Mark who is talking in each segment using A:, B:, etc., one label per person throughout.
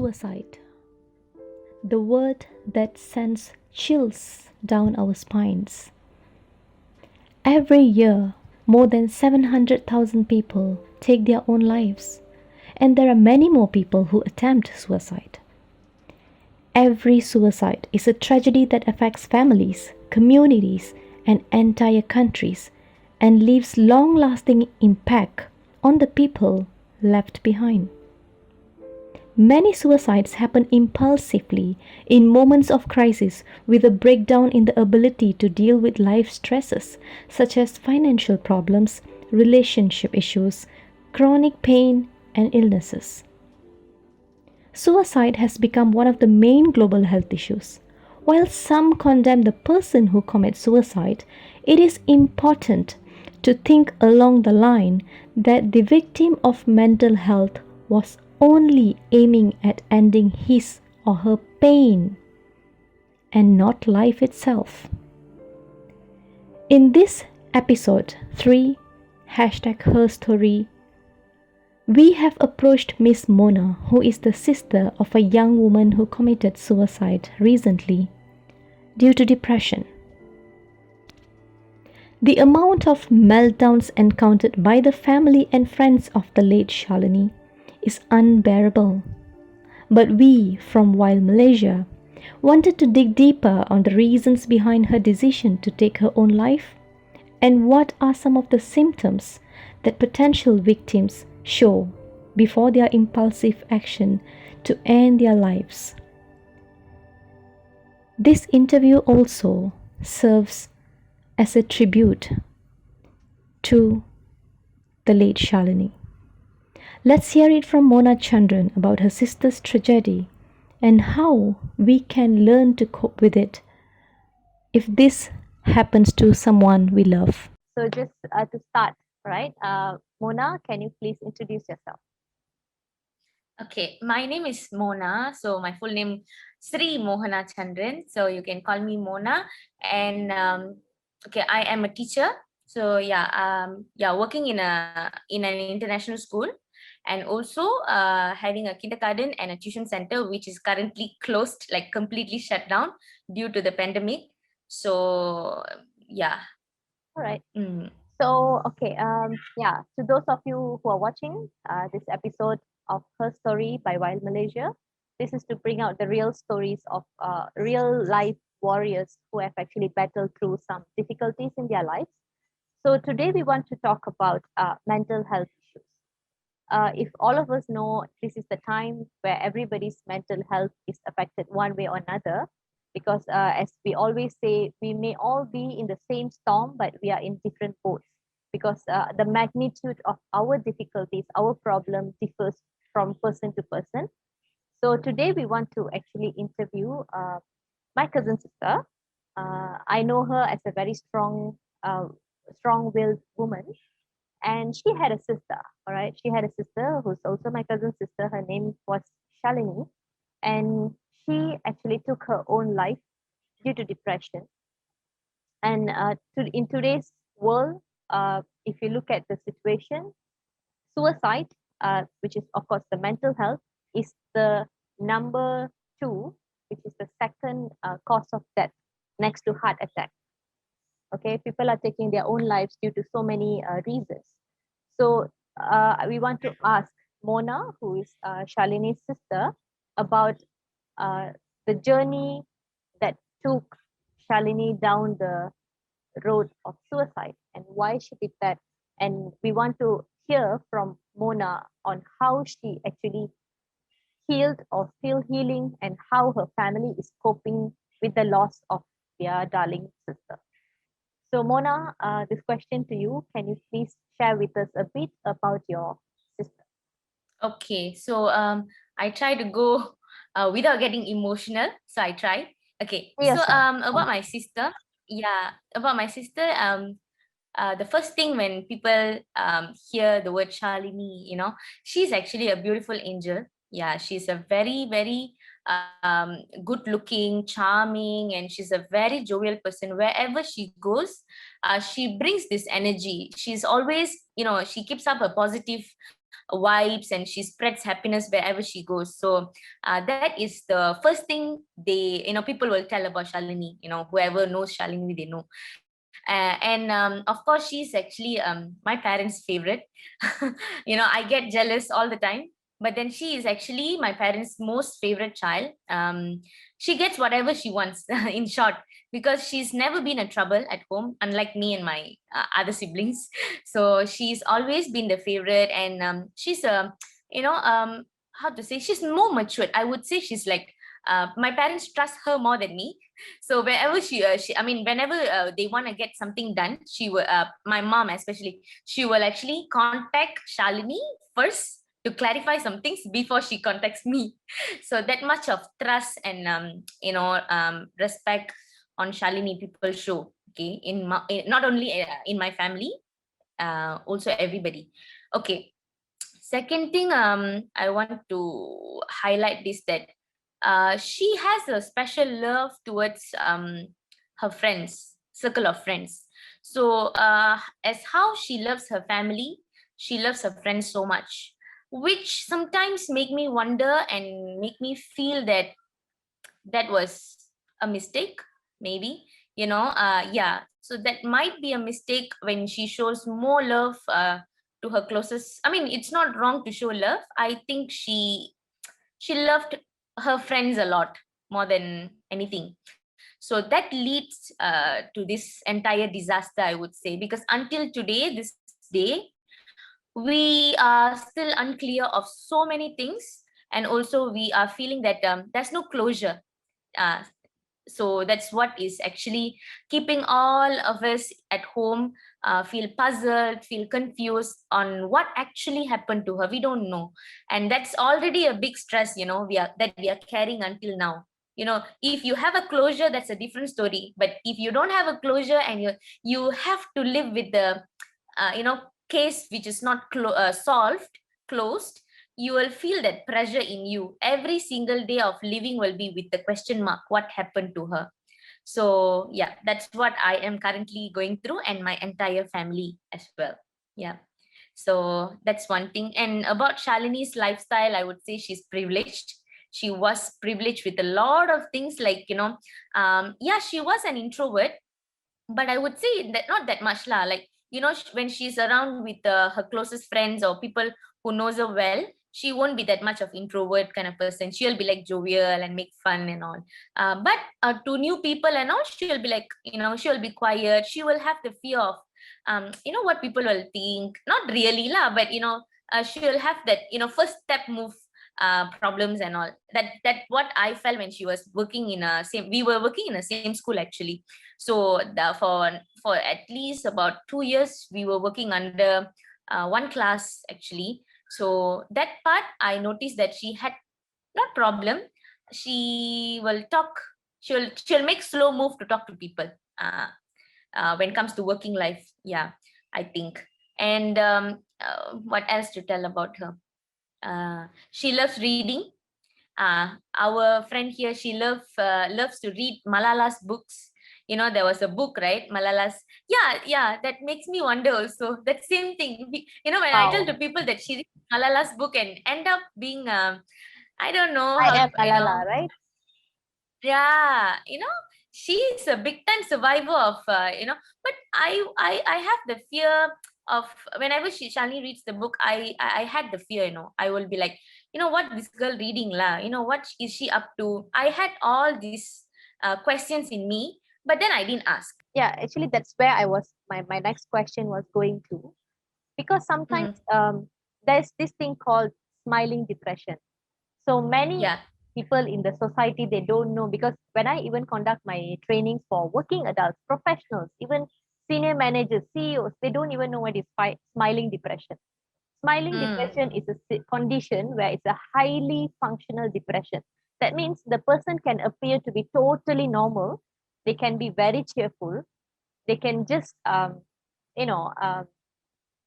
A: Suicide, the word that sends chills down our spines. Every year, more than 700,000 people take their own lives, and there are many more people who attempt suicide. Every suicide is a tragedy that affects families, communities, and entire countries and leaves long lasting impact on the people left behind. Many suicides happen impulsively in moments of crisis with a breakdown in the ability to deal with life stresses such as financial problems, relationship issues, chronic pain, and illnesses. Suicide has become one of the main global health issues. While some condemn the person who commits suicide, it is important to think along the line that the victim of mental health was only aiming at ending his or her pain and not life itself. In this episode 3, #her story, we have approached Miss Mona, who is the sister of a young woman who committed suicide recently due to depression. The amount of meltdowns encountered by the family and friends of the late Shalini is unbearable. But we from YWILD Malaysia wanted to dig deeper on the reasons behind her decision to take her own life and what are some of the symptoms that potential victims show before their impulsive action to end their lives. This interview also serves as a tribute to the late Shalini. Let's hear it from Mona Chandran about her sister's tragedy and how we can learn to cope with it if this happens to someone we love.
B: So just to start, right, Mona, can you please introduce yourself?
C: Okay, my name is Mona. So my full name Sri Mohana Chandran. So you can call me Mona. And okay, I am a teacher. So working in an international school, and also having a kindergarten and a tuition center, which is currently closed, like completely shut down due to the pandemic. So yeah.
B: All right. So, okay, to those of you who are watching this episode of Her Story by YWILD Malaysia, this is to bring out the real stories of real life warriors who have actually battled through some difficulties in their lives. So, today we want to talk about mental health issues. If all of us know, this is the time where everybody's mental health is affected one way or another, because as we always say, we may all be in the same storm, but we are in different boats because the magnitude of our difficulties, our problem differs from person to person. So today we want to actually interview my cousin sister. I know her as a very strong-willed woman, and she had a sister. All right, she had a sister who's also my cousin sister. Her name was Shalini, and she actually took her own life due to depression. And in today's world, if you look at the situation, suicide, which is of course the mental health, is the number two, which is the second cause of death next to heart attack. Okay, people are taking their own lives due to so many reasons. So we want to ask Mona, who is Shalini's sister, about the journey that took Shalini down the road of suicide and why she did that. And we want to hear from Mona on how she actually healed or still healing and how her family is coping with the loss of their darling sister. So Mona, this question to you, can you please share with us a bit about your sister?
C: Okay, so I try to go without getting emotional. So I try. Okay, so about my sister, the first thing when people hear the word Shalini, she's actually a beautiful angel. Yeah, she's a very, very good looking, charming, and she's a very jovial person. Wherever she goes, she brings this energy. She's always, she keeps up a positive vibes, and she spreads happiness wherever she goes. So that is the first thing people will tell about Shalini. Whoever knows Shalini, they know. And of course, she's actually my parents' favorite. I get jealous all the time, but then she is actually my parents' most favorite child. She gets whatever she wants, in short, because she's never been a trouble at home, unlike me and my other siblings. So she's always been the favorite, and she's a, how to say, she's more matured. I would say she's like, my parents trust her more than me. So whenever whenever they want to get something done, she will, my mom especially, she will actually contact Shalini first to clarify some things before she contacts me. So that much of trust and respect on Shalini people show. Okay, not only in my family, also everybody. Okay. Second thing, I want to highlight this, that she has a special love towards her friends, circle of friends. So as how she loves her family, she loves her friends so much, which sometimes make me wonder and make me feel that that was a mistake, maybe. Yeah, so that might be a mistake when she shows more love to her closest. I mean, it's not wrong to show love. I think she loved her friends a lot, more than anything. So that leads to this entire disaster, I would say, because until today, this day, we are still unclear of so many things, and also we are feeling that there's no closure. uh, so that's what is actually keeping all of us at home feel puzzled, feel confused on what actually happened to her. We don't know, and that's already a big stress, we are carrying until now. If you have a closure, that's a different story, but if you don't have a closure and you have to live with the case which is not solved, closed, you will feel that pressure in you. Every single day of living will be with the question mark, what happened to her? So yeah, that's what I am currently going through, and my entire family as well. Yeah. So that's one thing. And about Shalini's lifestyle, I would say she's privileged. She was privileged with a lot of things, like, yeah, she was an introvert, but I would say that not that much lah. Like, when she's around with her closest friends or people who knows her well, she won't be that much of introvert kind of person. She'll be like jovial and make fun and all. But to new people and all, she'll be like, she'll be quiet. She will have the fear of, what people will think. Not really lah, but she will have that, first step move problems and all. That what I felt when she was working in a same. We were working in the same school actually. So for at least about 2 years, we were working under one class actually. So that part, I noticed that she had not problem. She will talk. She'll make slow move to talk to people when it comes to working life. Yeah, I think. And what else to tell about her? She loves reading. Our friend here, she loves to read Malala's books. There was a book, right? Malala's. Yeah, that makes me wonder also. That same thing. When I tell
B: Wow.
C: to people that she reads Malala's book and end up being, I don't know
B: I
C: how,
B: am Malala, right?
C: yeah, she's a big time survivor of, but I have the fear of, whenever Shani reads the book, I had the fear, I will be like, what this girl reading lah, what is she up to? I had all these questions in me, but then I didn't ask.
B: Yeah, actually, that's where my next question was going to. Because sometimes
C: Mm,
B: there's this thing called smiling depression. So many
C: yeah.
B: people in the society, they don't know, because when I even conduct my trainings for working adults, professionals, even senior managers, CEOs, they don't even know what is smiling depression. Smiling
C: Mm,
B: depression is a condition where it's a highly functional depression. That means the person can appear to be totally normal. They can be very cheerful. They can just, you know, um,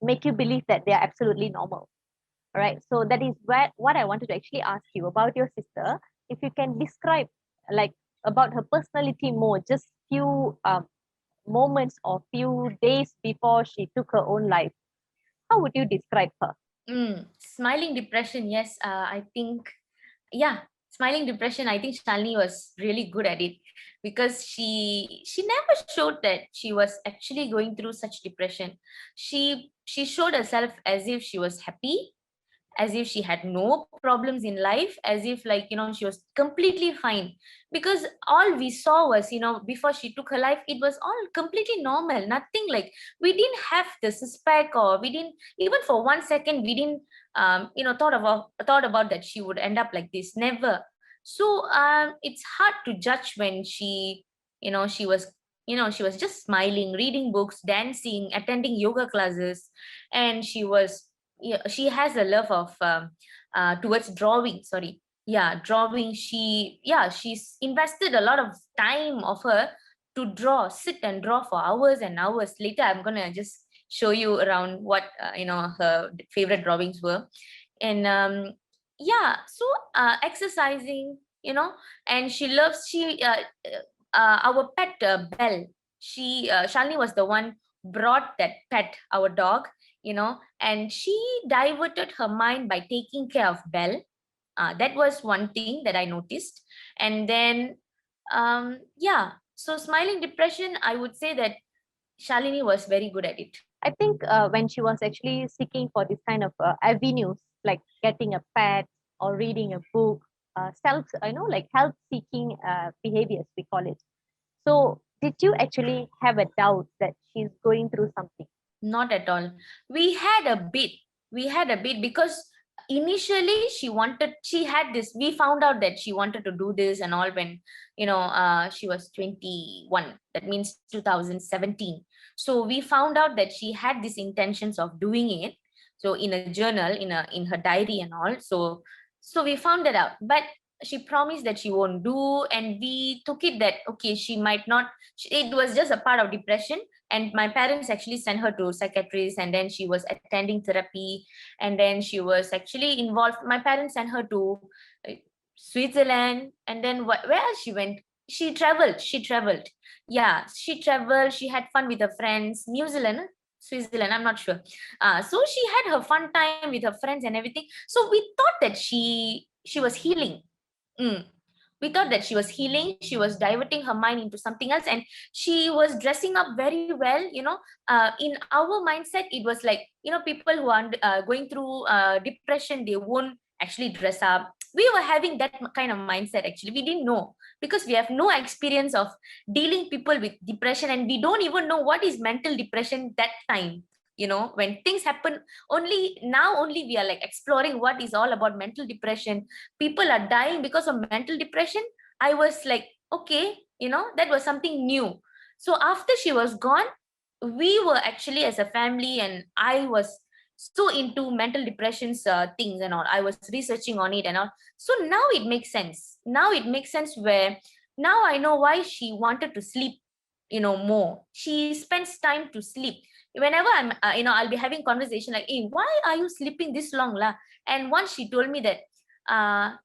B: make you believe that they are absolutely normal. All right. So that is what I wanted to actually ask you about your sister. If you can describe, like, about her personality more, just few moments or few days before she took her own life, how would you describe her?
C: Smiling depression, yes. I think, yeah, smiling depression. I think Shalini was really good at it because she never showed that she was actually going through such depression. She showed herself as if she was happy, as if she had no problems in life, as if, like, she was completely fine, because all we saw was, before she took her life, it was all completely normal, nothing like, we didn't have the suspect, or we didn't even for 1 second, we didn't thought about that she would end up like this, never. So it's hard to judge when she was just smiling, reading books, dancing, attending yoga classes, and she has a love of towards drawing, sorry, yeah, drawing. She's invested a lot of time of her to draw, sit and draw for hours and hours. Later I'm gonna just show you around what her favorite drawings were. And yeah, so exercising, and our pet, Belle. Shalini was the one brought that pet, our dog, and she diverted her mind by taking care of Belle. That was one thing that I noticed. And then, yeah, so smiling depression, I would say that Shalini was very good at it.
B: I think when she was actually seeking for this kind of avenues, like getting a pet or reading a book, like health seeking behaviors, we call it. So, did you actually have a doubt that she's going through something?
C: Not at all. We had a bit. We had a bit because initially she had this. We found out that she wanted to do this and all when, she was 21. That means 2017. So we found out that she had these intentions of doing it. So in a journal, in her diary and all. So we found that out. But she promised that she won't do, and we took it that okay, she might not. It was just a part of depression, and my parents actually sent her to psychiatrist, and then she was attending therapy, and then she was actually involved. My parents sent her to uh, Switzerland, and then where else she went. She traveled. Yeah, she traveled. She had fun with her friends. New Zealand, Switzerland, I'm not sure. So she had her fun time with her friends and everything. So we thought that she was healing. Mm. We thought that she was healing, she was diverting her mind into something else, and she was dressing up very well. In our mindset, it was like, people who are going through depression, they won't actually dress up. We were having that kind of mindset. Actually, we didn't know, because we have no experience of dealing people with depression, and we don't even know what is mental depression that time. When things happen, only we are like exploring what is all about mental depression. People are dying because of mental depression. I was like, okay, that was something new. So after she was gone, we were actually, as a family, and I was so into mental depressions things and all. I was researching on it and all. So now it makes sense. Now it makes sense, where now I know why she wanted to sleep, more. She spends time to sleep. Whenever I'm I'll be having conversation like, hey, why are you sleeping this long lah? And once she told me that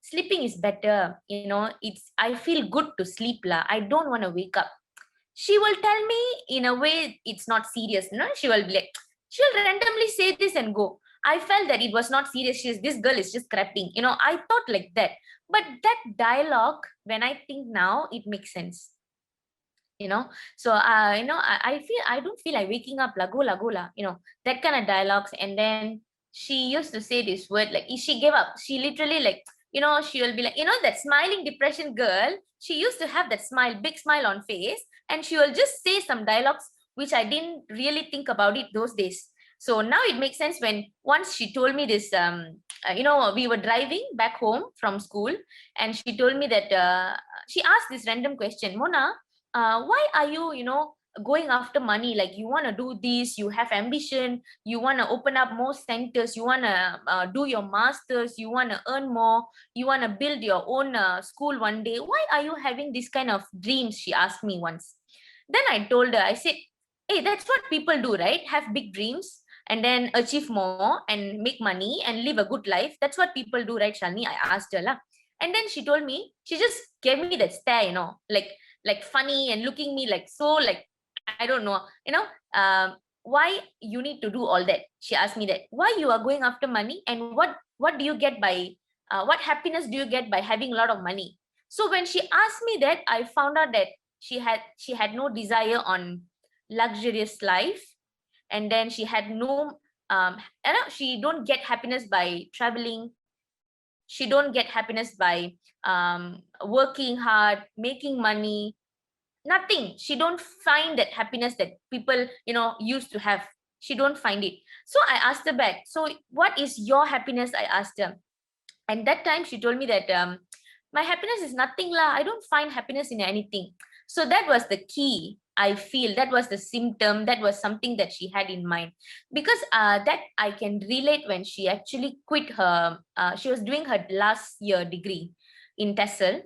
C: sleeping is better, it's, I feel good to sleep lah, I don't want to wake up. She will tell me in a way it's not serious, she will be like, she'll randomly say this and go. I felt that it was not serious. This girl is just crapping, I thought like that. But that dialogue, when I think now, it makes sense. So I don't feel like waking up, lago la, that kind of dialogues. And then she used to say this word, like, she gave up, she literally, like, she will be like, that smiling depression girl, she used to have that smile, big smile on face, and she will just say some dialogues which I didn't really think about it those days. So now it makes sense when once she told me this. We were driving back home from school, and she told me that she asked this random question, Mona, why are you, going after money? Like, you want to do this, you have ambition, you want to open up more centers, you want to do your masters, you want to earn more, you want to build your own school one day. Why are you having this kind of dreams? She asked me once. Then I told her, I said, hey, that's what people do, right? Have big dreams and then achieve more and make money and live a good life. That's what people do, right, Shalini? I asked her lah. And then she told me, she just gave me that stare, like funny, and looking me like, so, like, I don't know, why you need to do all that? She asked me that, why you are going after money, and what do you get by what happiness do you get by having a lot of money? So when she asked me that, I found out that she had no desire on luxurious life, and then she had no she don't get happiness by traveling. She don't get happiness by working hard, making money. Nothing. She don't find that happiness that people used to have. She don't find it. So I asked her back, so what is your happiness? I asked her. And that time she told me that my happiness is nothing lah, I don't find happiness in anything. So that was the key. I feel that was the symptom, that was something that she had in mind. Because that I can relate when she actually quit her she was doing her last year degree in TESOL,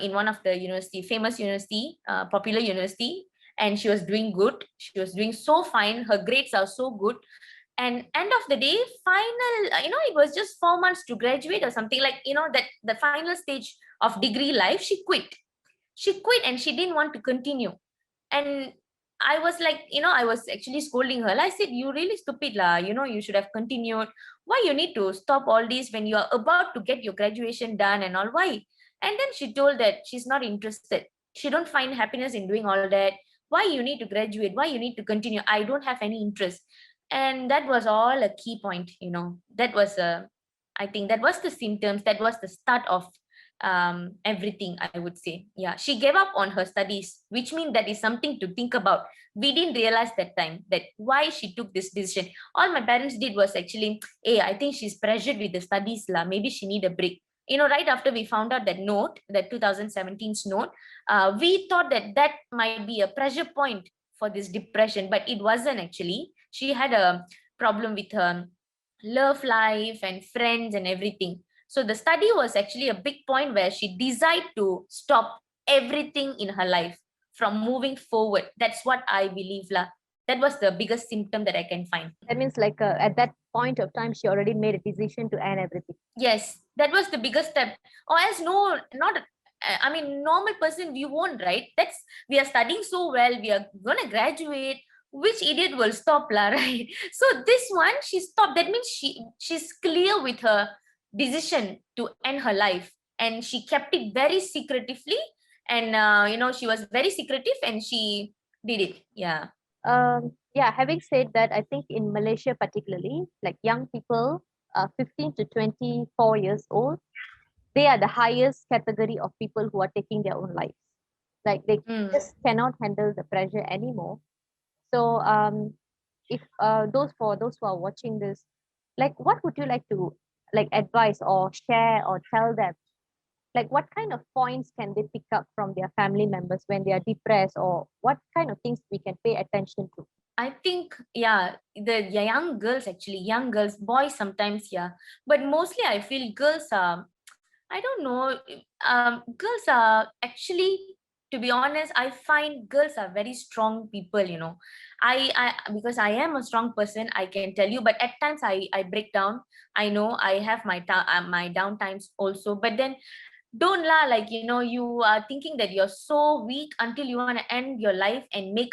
C: in one of the university, famous university, popular university. And she was doing good, she was doing so fine, her grades are so good. And end of the day, final, it was just 4 months to graduate or something, like that the final stage of degree life, she quit and she didn't want to continue. And I was like, I was actually scolding her. I said, you really stupid lah, you should have continued. Why you need to stop all this when you are about to get your graduation done and all? Why? And then she told that she's not interested, she don't find happiness in doing all that. Why you need to graduate? Why you need to continue? I don't have any interest. And that was all a key point. That was I think that was the symptoms, that was the start of everything, I would say. Yeah, she gave up on her studies, which means that is something to think about. We didn't realize that time that why she took this decision. All my parents did was actually, hey, I think she's pressured with the studies lah, maybe she need a break. Right after we found out that note, that 2017's note, we thought that that might be a pressure point for this depression, but it wasn't actually. She had a problem with her love life and friends and everything. So the study was actually a big point where she decided to stop everything in her life from moving forward. That's what I believe lah. That was the biggest symptom that I can find.
B: That means like at that point of time, she already made a decision to end everything.
C: Yes, that was the biggest step. Or else no, not I mean, normal person, we won't, right? We are studying so well, we are gonna graduate. Which idiot will stop lah, right? So this one, she stopped. That means she's clear with her decision to end her life, and she kept it very secretively. And she was very secretive, and she did it. Yeah.
B: Yeah, having said that, I think in Malaysia particularly, like young people, 15 to 24 years old, they are the highest category of people who are taking their own lives. Like they just cannot handle the pressure anymore. So if those who are watching this, like what would you like to like advise or share or tell them? Like what kind of points can they pick up from their family members when they are depressed, or what kind of things we can pay attention to?
C: I think, yeah, the young girls, actually, young girls, boys sometimes, yeah. But mostly I feel girls are, I don't know, girls are actually, to be honest, I find girls are very strong people. Because I am a strong person, I can tell you, but at times I break down. I know I have my down times also, but then don't lah, like, you are thinking that you're so weak until you want to end your life and make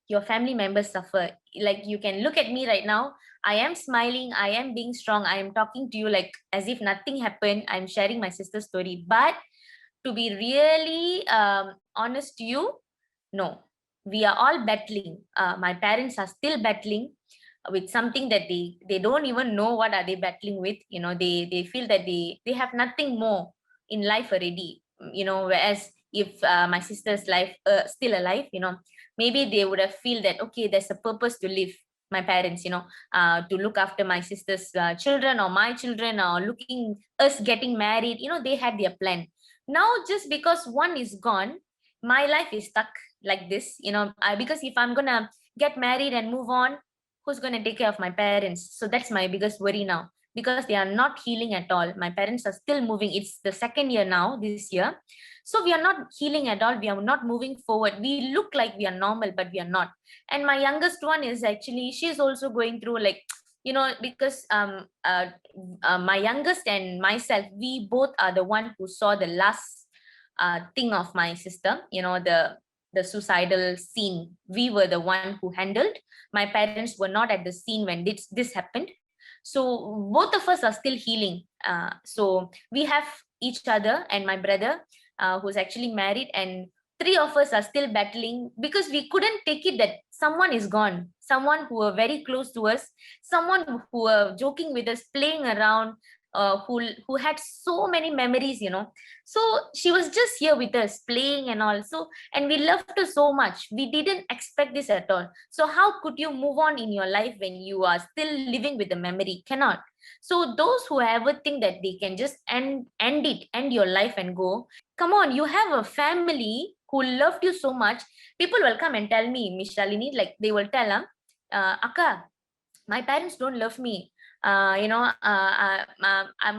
C: your family members suffer. Like, you can look at me right now, I am smiling, I am being strong, I am talking to you like as if nothing happened, I'm sharing my sister's story. But to be really honest to you, no, we are all battling. My parents are still battling with something that they don't even know what are they battling with. They feel that they have nothing more in life already. Whereas if my sister's life still alive, maybe they would have feel that, okay, there's a purpose to live. My parents, to look after my sister's children or my children, or looking us getting married, they had their plan. Now just because one is gone, my life is stuck like this. Because if I'm gonna get married and move on, who's gonna take care of my parents? So that's my biggest worry now, because they are not healing at all. My parents are still moving. It's the second year now, this year. So we are not healing at all. We are not moving forward. We look like we are normal, but we are not. And my youngest one is actually, she's also going through like, because my youngest and myself, we both are the one who saw the last thing of my sister, the suicidal scene. We were the one who handled. My parents were not at the scene when this happened. So both of us are still healing. So we have each other and my brother, who's actually married, and three of us are still battling because we couldn't take it that someone is gone, someone who were very close to us, someone who were joking with us, playing around, who had so many memories, so she was just here with us playing and all. So, and we loved her so much, we didn't expect this at all. So how could you move on in your life when you are still living with the memory? Cannot. So those who ever think that they can just end your life and go, come on, you have a family who loved you so much. People will come and tell me, Miss Shalini, like they will tell, Akka, my parents don't love me. My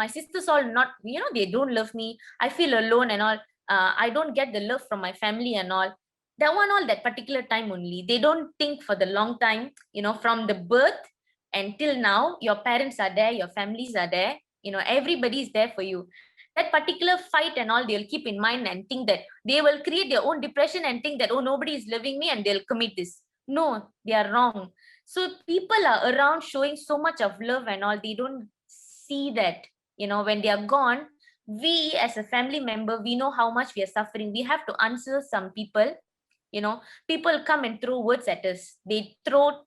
C: sisters all not, they don't love me. I feel alone and all. I don't get the love from my family and all. That one, all that particular time only. They don't think for the long time, from the birth until now, your parents are there, your families are there, everybody is there for you. That particular fight and all, they'll keep in mind and think that they will create their own depression and think that, oh, nobody is loving me, and they'll commit this. No, they are wrong. So people are around showing so much of love and all, they don't see that, when they are gone, we as a family member, we know how much we are suffering. We have to answer some people, people come and throw words at us. They throw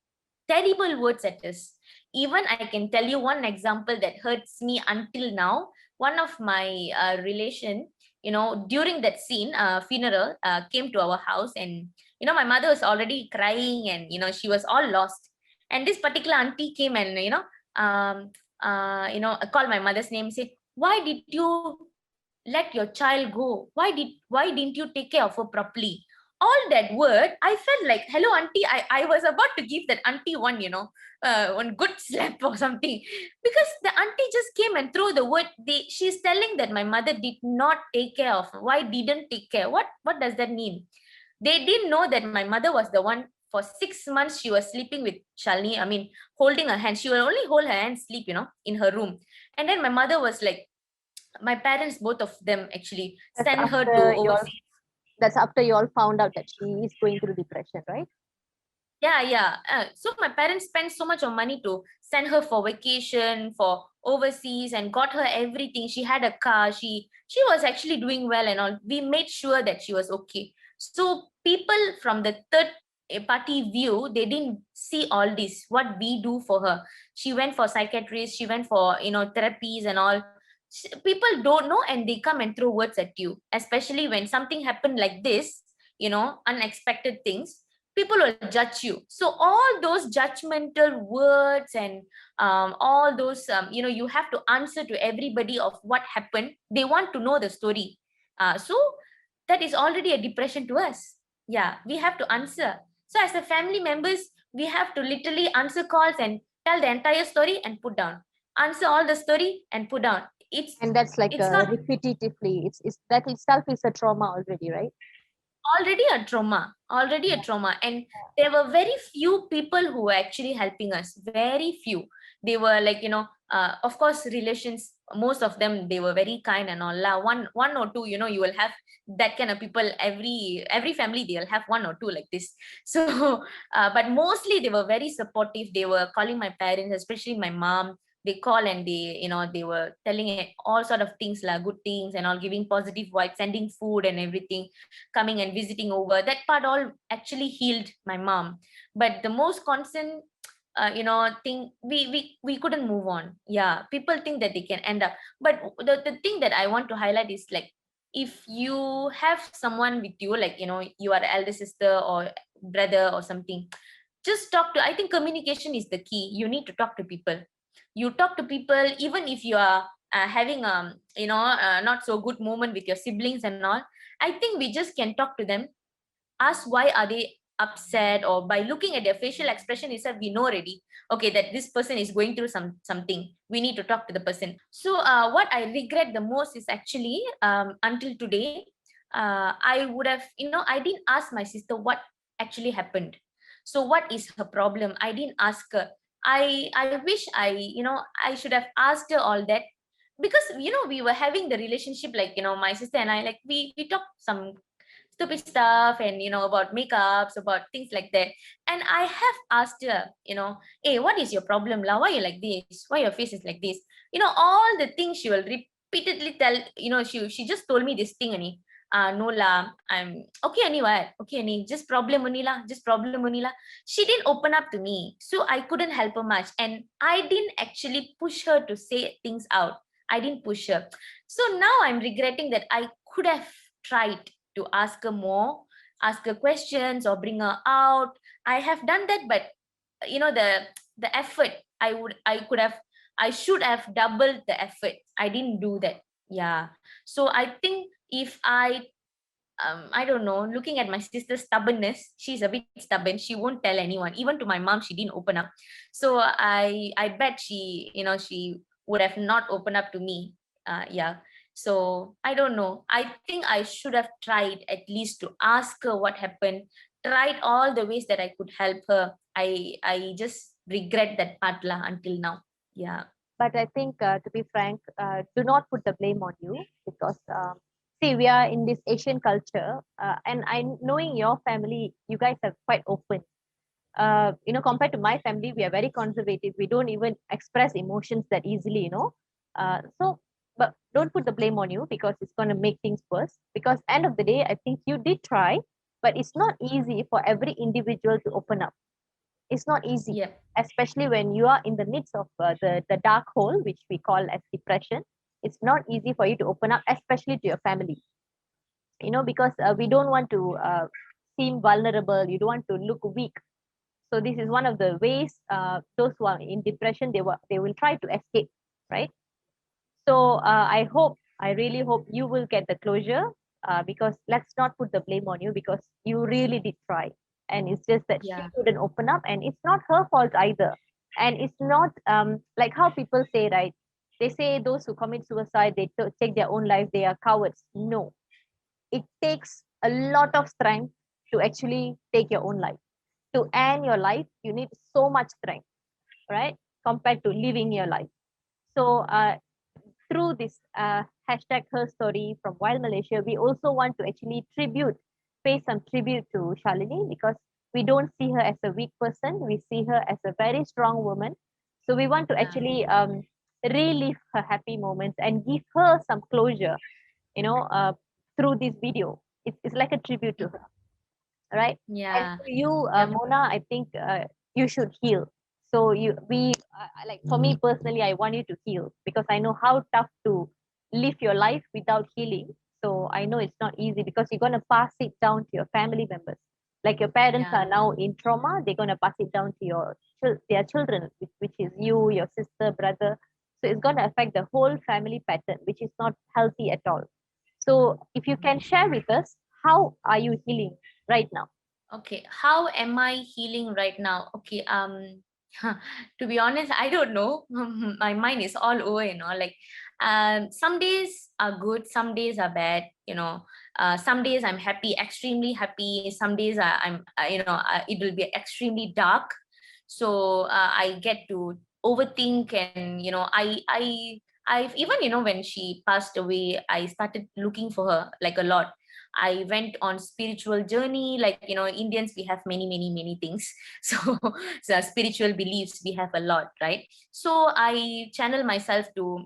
C: terrible words at us. Even I can tell you one example that hurts me until now. One of my relation, during that scene, funeral, came to our house, and my mother was already crying, and she was all lost. And this particular auntie came and called my mother's name, say, why did you let your child go? Why didn't you take care of her properly? All that word, I felt like, hello auntie, I was about to give that auntie one, one good slap or something, because the auntie just came and threw the word. She's telling that my mother did not take care of her. Why didn't take care? What does that mean? They didn't know that my mother was the one. For 6 months she was sleeping with Shalini, I mean, holding her hand. She will only hold her hand, sleep, in her room. And then my mother was like, my parents, both of them actually
B: That's
C: sent her to
B: after you all,
C: overseas.
B: that's after you all found out that she is going through depression, right?
C: Yeah. So my parents spent so much of money to send her for vacation, for overseas, and got her everything. She had a car. She was actually doing well and all. We made sure that she was okay. So people from the third party view, they didn't see all this, what we do for her. She went for psychiatrists, she went for, therapies and all. People don't know, and they come and throw words at you, especially when something happened like this, unexpected things. People will judge you. So all those judgmental words and all those, you have to answer to everybody of what happened. They want to know the story. So that is already a depression to us. Yeah, we have to answer. So as a family members, we have to literally answer calls and tell the entire story and put down. Answer all the story and put down.
B: And that's like
C: It's not
B: repetitively. It's that itself is a trauma already, right?
C: already a trauma. And there were very few people who were actually helping us, very few. They were like, of course, relations, most of them, they were very kind and all lah. One or two, you will have that kind of people. Every family, they'll have one or two like this. So but mostly they were very supportive. They were calling my parents, especially my mom. They call and they were telling it all sort of things, like good things and all, giving positive vibes, sending food and everything, coming and visiting over. That part all actually healed my mom. But the most constant thing, we couldn't move on. Yeah, people think that they can end up, but the thing that I want to highlight is, like, if you have someone with you, like, you are elder sister or brother or something, just talk to. I think communication is the key. You need to talk to people. You talk to people, even if you are having not so good moment with your siblings and all. I think we just can talk to them, ask why are they upset, or by looking at their facial expression itself, we know already, okay, that this person is going through something. We need to talk to the person. So what I regret the most is actually, until today, I would have, I didn't ask my sister what actually happened. So what is her problem? I didn't ask her. I wish I should have asked her all that, because we were having the relationship, like, my sister and I, like, we talk stupid stuff, and about makeups, about things like that. And I have asked her, hey, what is your problem lah? Why you like this? Why your face is like this? All the things she will repeatedly tell. She just told me this thing, and no lah, I'm okay any what? Okay any, just problem only lah, just problem only lah. She didn't open up to me, so I couldn't help her much, and I didn't actually push her to say things out. I didn't push her. So now I'm regretting that I could have tried to ask her more, ask her questions, or bring her out. I have done that, but the effort, I should have doubled the effort. I didn't do that. Yeah. So I think if I don't know, looking at my sister's stubbornness, she's a bit stubborn. She won't tell anyone. Even to my mom, she didn't open up. So I bet she would have not opened up to me. Yeah. So I don't know. I think I should have tried at least to ask her what happened, tried all the ways that I could help her. I just regret that part lah until now. Yeah.
B: But I think, to be frank, do not put the blame on you, because see, we are in this Asian culture, and I knowing your family, you guys are quite open. Compared to my family, we are very conservative. We don't even express emotions that easily. But don't put the blame on you, because it's going to make things worse. Because end of the day, I think you did try, but it's not easy for every individual to open up. It's not easy,
C: Yeah.
B: especially when you are in the midst of the dark hole, which we call as depression. It's not easy for you to open up, especially to your family. Because we don't want to seem vulnerable. You don't want to look weak. So this is one of the ways, those who are in depression, they will try to escape, right? So I really hope you will get the closure, because let's not put the blame on you, because you really did try. And it's just that she
C: Yeah.
B: couldn't open up, and it's not her fault either. And it's not like how people say, right? They say those who commit suicide, they take their own life, they are cowards. No, it takes a lot of strength to actually take your own life. To end your life, you need so much strength, right? Compared to living your life. So through this hashtag her story from Wild Malaysia, we also want to actually pay some tribute to Shalini, because we don't see her as a weak person. We see her as a very strong woman. So we want to
C: Yeah.
B: actually relive her happy moments and give her some closure, you know, uh, through this video. It's like a tribute to her, right? And
C: Yeah.
B: for you,
C: Yep.
B: Mona, I think you should heal. So like for me personally, I want you to heal, because I know how tough to live your life without healing. So I know it's not easy, because you're gonna pass it down to your family members. Like your parents
C: Yeah.
B: are now in trauma, they're gonna pass it down to their children, which is you, your sister, brother. So it's gonna affect the whole family pattern, which is not healthy at all. So if you can share with us, how are you healing right now?
C: Okay, how am I healing right now? Okay, to be honest, I don't know. My mind is all over, like some days are good, some days are bad. Some days I'm happy, extremely happy. Some days I'm, it will be extremely dark. So I get to overthink, and I've even, when she passed away, I started looking for her like a lot. I went on spiritual journey, like Indians, we have many, many, many things. So, so spiritual beliefs we have a lot, right? So I channel myself to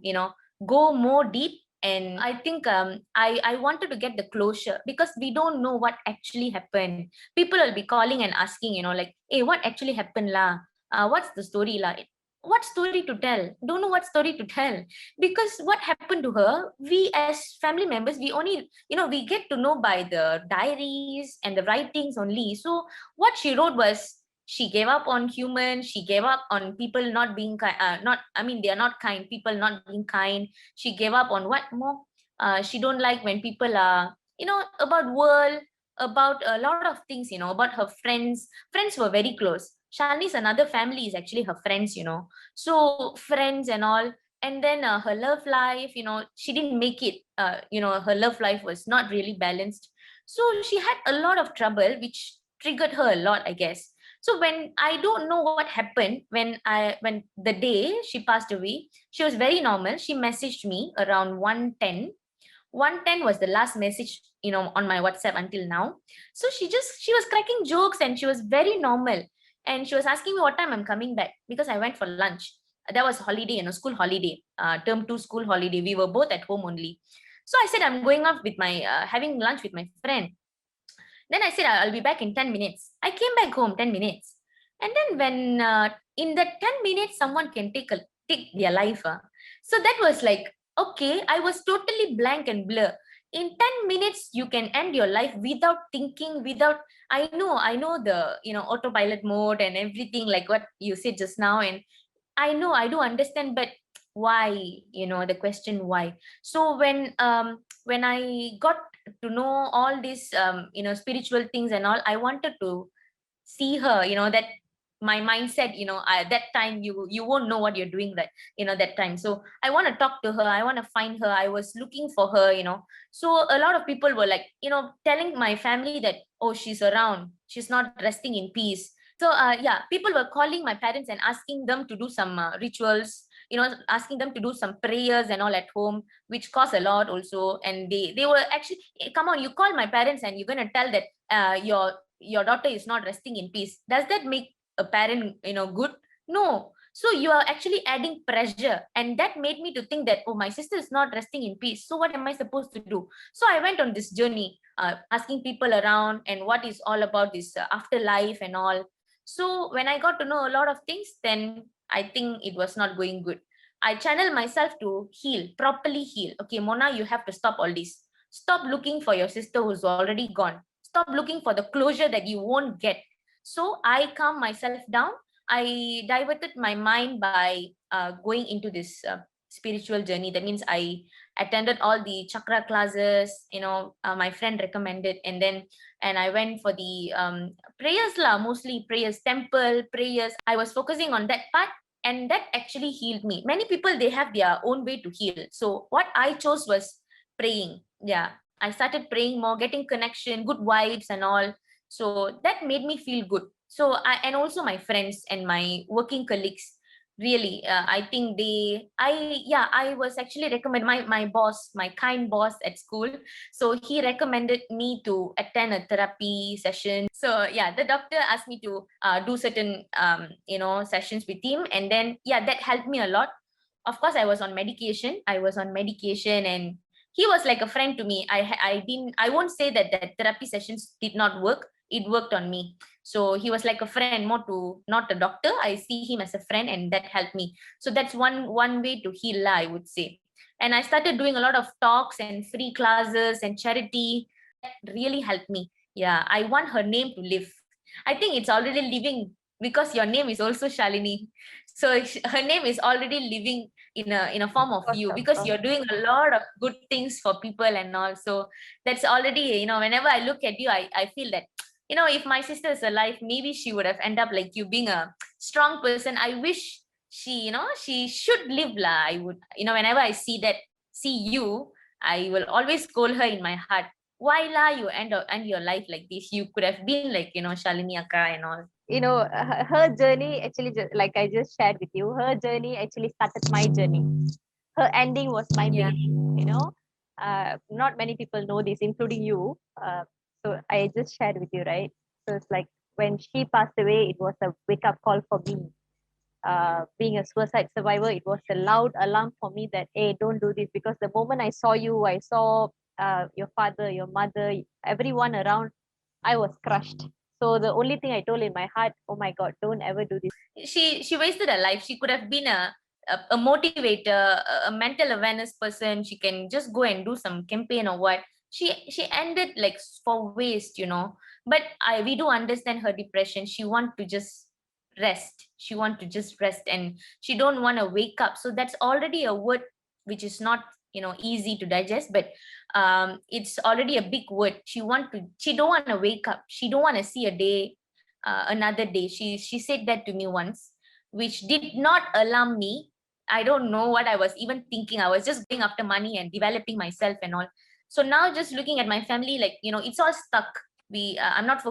C: go more deep. And I think I wanted to get the closure, because we don't know what actually happened. People will be calling and asking, like, hey, what actually happened lah? What's the story lah? What story to tell? Don't know what story to tell, because what happened to her, we as family members, we only, we get to know by the diaries and the writings only. So what she wrote was, she gave up on humans, she gave up on people not being kind, not, I mean, they are not kind, people not being kind. She gave up on what more? She don't like when people are, about world, about a lot of things, about her friends. Friends were very close. Shalini's another family is actually her friends. So friends and all. And then her love life, she didn't make it. Her love life was not really balanced. So she had a lot of trouble, which triggered her a lot, I guess. So when I don't know what happened, when the day she passed away, she was very normal. She messaged me around 1:10. 110 was the last message, on my WhatsApp until now. So she was cracking jokes and she was very normal. And she was asking me what time I'm coming back because I went for lunch. That was holiday, school holiday, term 2 school holiday. We were both at home only. So I said, I'm going off with having lunch with my friend. Then I said, I'll be back in 10 minutes. I came back home 10 minutes. And then when in that 10 minutes, someone can take their life. So that was like, okay, I was totally blank and blur. In 10 minutes, you can end your life without thinking, I know the, autopilot mode and everything, like what you said just now. And I do understand, but why, the question why. So when I got to know all these spiritual things and all, I wanted to see her, that my mindset, that time you won't know what you're doing, that that time. So I want to talk to her, I want to find her, I was looking for her. So a lot of people were like, telling my family that, oh, she's around, she's not resting in peace. So yeah, people were calling my parents and asking them to do some rituals, asking them to do some prayers and all at home, which cost a lot also. And they were actually, come on, you call my parents and you're going to tell that your daughter is not resting in peace. Does that make a parent, good? No. So you are actually adding pressure, and that made me to think that, oh, my sister is not resting in peace, so what am I supposed to do? So I went on this journey, asking people around and what is all about this afterlife and all. So when I got to know a lot of things, then I think it was not going good. I channel myself to heal, properly heal. Okay, Mona, you have to stop all this. Stop looking for your sister who's already gone. Stop looking for the closure that you won't get. So I calm myself down. I diverted my mind by going into this spiritual journey. That means I attended all the chakra classes, my friend recommended, and I went for the prayers lah, mostly prayers, temple prayers. I was focusing on that part, and that actually healed me. Many people, they have their own way to heal. So what I chose was praying. Yeah, I started praying more, getting connection, good vibes and all. So that made me feel good. So and also my friends and my working colleagues, really, I think I was actually recommended, my boss, my kind boss at school. So he recommended me to attend a therapy session. So yeah, the doctor asked me to do certain, sessions with him. And then, yeah, that helped me a lot. Of course, I was on medication. And he was like a friend to me. I won't say that therapy sessions did not work. It worked on me. So he was like a friend, more to not a doctor. I see him as a friend, and that helped me. So that's one way to heal, I would say. And I started doing a lot of talks and free classes and charity. That really helped me. Yeah, I want her name to live. I think it's already living because your name is also Shalini. So her name is already living in a form of you, because you're doing a lot of good things for people and all. So that's already, whenever I look at you, I feel that, if my sister is alive, maybe she would have ended up like you, being a strong person. I wish she should live lah. I would, whenever I see you, I will always scold her in my heart. Why lah you end your life like this? You could have been like, Shalini Akka and all.
B: Her journey actually, like I just shared with you, her journey actually started my journey. Her ending was my
C: Yeah.
B: beginning. Not many people know this, including you. So I just shared with you, right? So it's like when she passed away, it was a wake up call for me. Being a suicide survivor, it was a loud alarm for me that, hey, don't do this. Because the moment I saw you, I saw your father, your mother, everyone around, I was crushed. So the only thing I told in my heart, oh my God, don't ever do this.
C: She wasted her life. She could have been a motivator, a mental awareness person. She can just go and do some campaign or what. She ended like for waste. But we do understand her depression. She want to just rest. She want to just rest, and she don't want to wake up. So that's already a word which is not easy to digest, but it's already a big word. She don't want to wake up. She don't want to see a day, another day. She said that to me once, which did not alarm me. I don't know what I was even thinking. I was just going after money and developing myself and all. So now, just looking at my family, like, it's all stuck. I'm not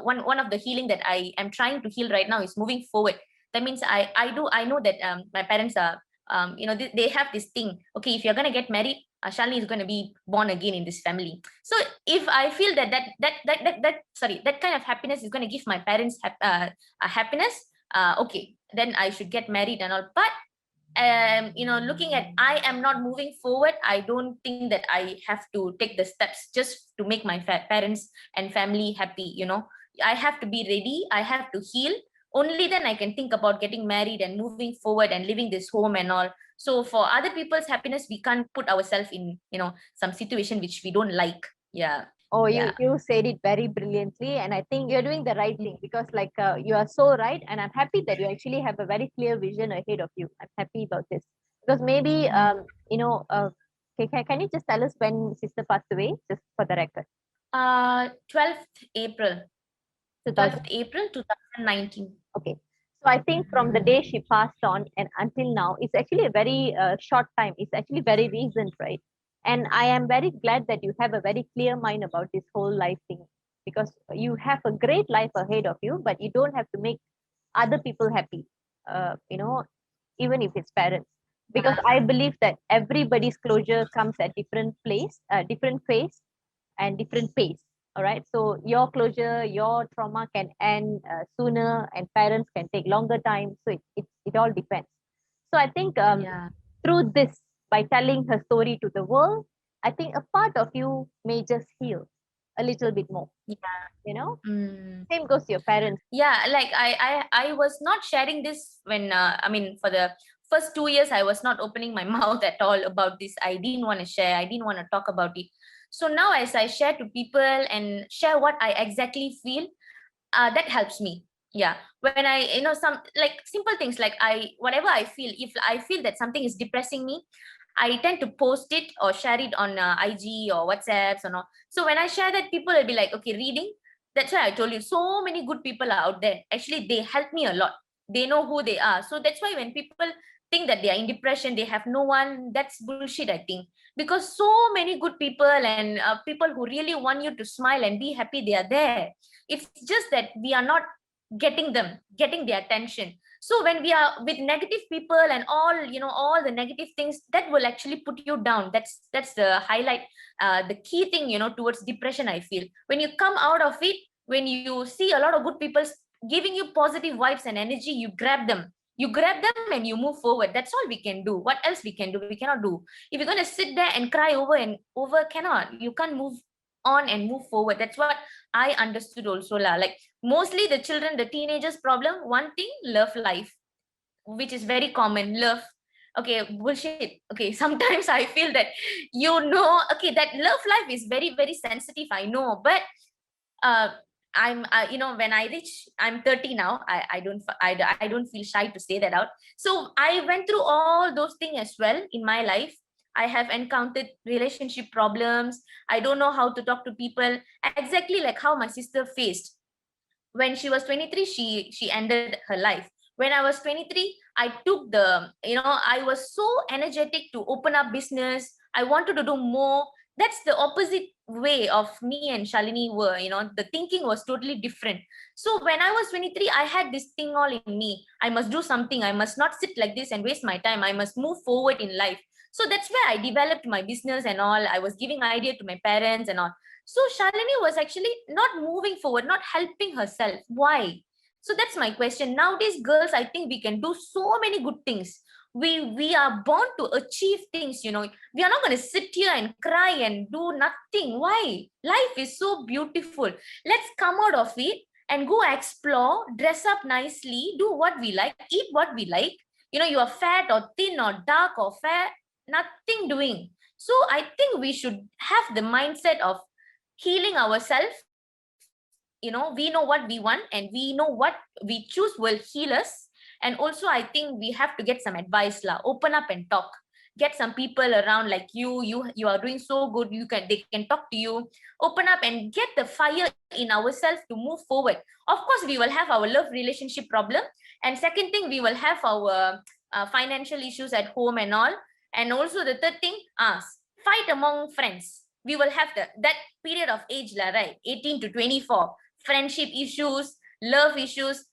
C: one of the healing that I am trying to heal right now is moving forward. That means I know that my parents are, they have this thing. Okay, if you're gonna get married, Shalini is going to be born again in this family. So if I feel that kind of happiness is going to give my parents a happiness, okay, then I should get married and all. But looking at I am not moving forward, I don't think that I have to take the steps just to make my parents and family happy. I have to be ready, I have to heal. Only then I can think about getting married and moving forward and living this home and all. So for other people's happiness, we can't put ourselves in some situation which we don't like. Yeah.
B: Oh,
C: Yeah.
B: you said it very brilliantly, and I think you're doing the right thing, because you are so right, and I'm happy that you actually have a very clear vision ahead of you. I'm happy about this, because maybe can you just tell us when sister passed away, just for the record?
C: 12th April. 12th April 2019.
B: Okay. So I think from the day she passed on and until now, it's actually a very short time. It's actually very recent, right? And I am very glad that you have a very clear mind about this whole life thing, because you have a great life ahead of you, but you don't have to make other people happy, even if it's parents. Because I believe that everybody's closure comes at different place, different phase, and different pace. All right. So your closure, your trauma can end sooner, and parents can take longer time. So it all depends. So I think through this, by telling her story to the world, I think a part of you may just heal a little bit more.
C: Yeah.
B: Same goes to your parents.
C: Yeah, like I was not sharing this when for the first 2 years I was not opening my mouth at all about this. I didn't want to share, I didn't want to talk about it. So now as I share to people and share what I exactly feel, that helps me. Yeah, when I some like simple things, like whatever I feel, if I feel that something is depressing me, I tend to post it or share it on IG or WhatsApps or not. So when I share that, people will be like, okay, reading. That's why I told you, so many good people are out there. Actually, they help me a lot. They know who they are. So that's why when people think that they are in depression, they have no one, that's bullshit, I think. Because so many good people and people who really want you to smile and be happy, they are there. It's just that we are not getting their attention. So when we are with negative people and all the negative things, that will actually put you down. That's the highlight, the key thing, towards depression, I feel. When you come out of it, when you see a lot of good people giving you positive vibes and energy, you grab them and you move forward. That's all we can do. What else we can do? We cannot do. If you're going to sit there and cry over and over, you can't move on and move forward. That's what I understood also lah. Like mostly the children, the teenagers problem, one thing, love life, which is very common. Love, okay, bullshit. Okay, sometimes I feel that okay, that love life is very very sensitive, I know. But I'm when I'm 30 now, I don't feel shy to say that out. So I went through all those things as well in my life. I have encountered relationship problems. I don't know how to talk to people, exactly like how my sister faced. When she was 23, she ended her life. When I was 23, I took I was so energetic to open up business. I wanted to do more. That's the opposite way of me and Shalini were. The thinking was totally different. So when I was 23, I had this thing all in me. I must do something. I must not sit like this and waste my time. I must move forward in life. So that's where I developed my business and all. I was giving idea to my parents and all. So Shalini was actually not moving forward, not helping herself. Why? So that's my question. Nowadays, girls, I think we can do so many good things. We are born to achieve things. We are not going to sit here and cry and do nothing. Why? Life is so beautiful. Let's come out of it and go explore, dress up nicely, do what we like, eat what we like. You are fat or thin or dark or fair, nothing doing. So I think we should have the mindset of healing ourselves. We know what we want and we know what we choose will heal us. And also I think we have to get some advice lah. Open up and talk. Get some people around like you are doing so good. They can talk to you. Open up and get the fire in ourselves to move forward. Of course, we will have our love relationship problem. And second thing, we will have our financial issues at home and all. And also the third thing, fight among friends. We will have that period of age, right? 18 to 24. Friendship issues, love issues.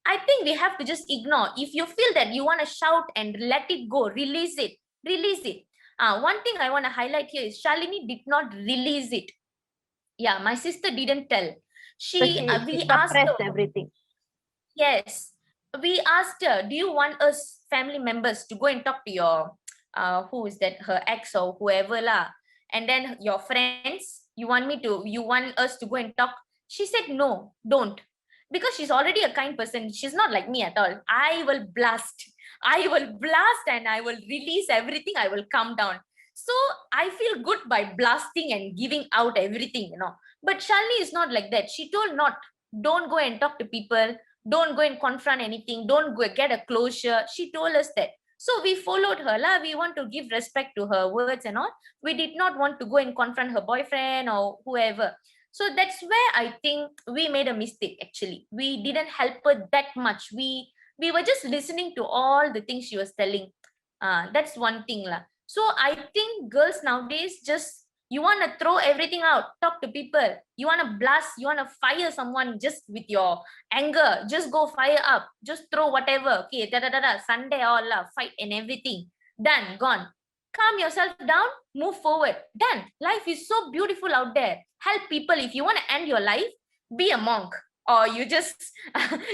C: I think we have to just ignore. If you feel that you want to shout and let it go, release it. One thing I want to highlight here is Shalini did not release it. Yeah, my sister didn't tell.
B: So she
C: We asked
B: suppressed
C: her.
B: everything.
C: Yes, we asked her, do you want us family members to go and talk to your who is that, her ex or whoever lah, and then your friends, you want us to go and talk? She said no, don't, because she's already a kind person. She's not like me at all. I will blast, and I will release everything. I will calm down. So I feel good by blasting and giving out everything, but Shalini is not like that. She told not, don't go and talk to people, don't go and confront anything, don't go get a closure. She told us that. So we followed her lah. We want to give respect to her words and all. We did not want to go and confront her boyfriend or whoever. So that's where I think we made a mistake. Actually, we didn't help her that much. We were just listening to all the things she was telling. That's one thing lah. So I think girls nowadays, just you want to throw everything out, talk to people, you want to blast, you want to fire someone just with your anger, just go fire up, just throw whatever, okay, Sunday all lah, fight and everything, done, gone. Calm yourself down, move forward, done. Life is so beautiful out there. Help people. If you want to end your life, be a monk, or you just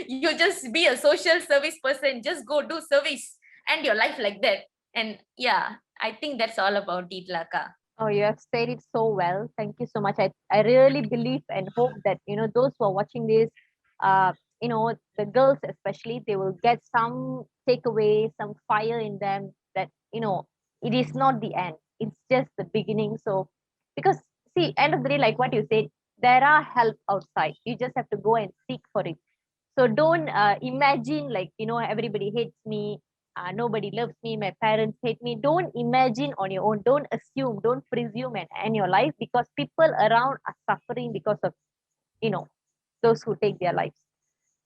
C: you just be a social service person, just go do service, end your life like that. And yeah, I think that's all about it, Laka.
B: Oh, you have said it so well. Thank you so much. I really believe and hope that, those who are watching this, the girls especially, they will get some takeaway, some fire in them that, it is not the end. It's just the beginning. So, because see, end of the day, like what you said, there are help outside. You just have to go and seek for it. So don't imagine like, everybody hates me, nobody loves me, my parents hate me. Don't imagine on your own. Don't assume, don't presume and end your life, because people around are suffering because of, those who take their lives.